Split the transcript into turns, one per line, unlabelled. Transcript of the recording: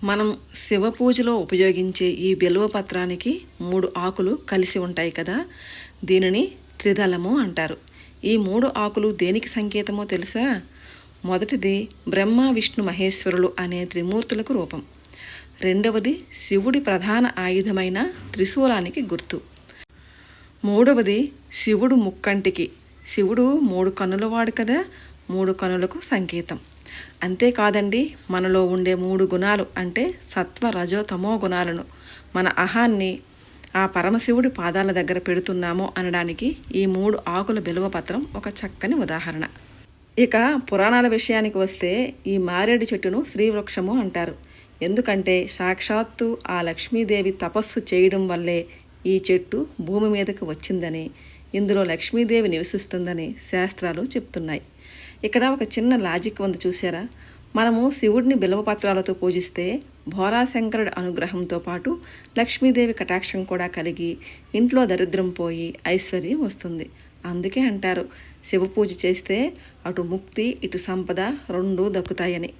మనం శివ పూజలో ఉపయోగించే ఈ బిల్వ పత్రానికి 3 ఆకులు కలిసి ఉంటాయి కదా, దీనిని త్రిదళము అంటారు. ఈ 3 ఆకులు దేనికి సంకేతమో తెలుసా? మొదటిది బ్రహ్మ విష్ణు మహేశ్వరులు అనే త్రిమూర్తులకు రూపం. రెండవది శివుడి ప్రధాన ఆయుధమైన త్రిశూలానికి గుర్తు. మూడవది శివుడు ముక్కంటికి, శివుడు 3 కన్నులవాడు కదా, 3 కన్నులకు సంకేతం. అంతేకాదండి, మనలో ఉండే 3 గుణాలు అంటే సత్వ రజో తమో గుణాలను, మన అహాన్ని ఆ పరమశివుడి పాదాల దగ్గర పెడుతున్నాము అనడానికి ఈ 3 ఆకుల బిల్వపత్రం ఒక చక్కని ఉదాహరణ. ఇక పురాణాల విషయానికి వస్తే ఈ మారేడు చెట్టును శ్రీవృక్షము అంటారు. ఎందుకంటే సాక్షాత్తు ఆ లక్ష్మీదేవి తపస్సు చేయడం వల్లే ఈ చెట్టు భూమి మీదకి వచ్చిందని, ఇందులో లక్ష్మీదేవి నివసిస్తుందని శాస్త్రాలు చెప్తున్నాయి. ఇక్కడ ఒక చిన్న లాజిక్ ఉంది చూసారా? మనము శివుడిని బిల్వపత్రాలతో పూజిస్తే భోళాశంకరుడి అనుగ్రహంతో పాటు లక్ష్మీదేవి కటాక్షం కూడా కలిగి ఇంట్లో దరిద్రం పోయి ఐశ్వర్యం వస్తుంది. అందుకే అంటారు, శివ పూజ చేస్తే అటు ముక్తి ఇటు సంపద 2 దక్కుతాయని.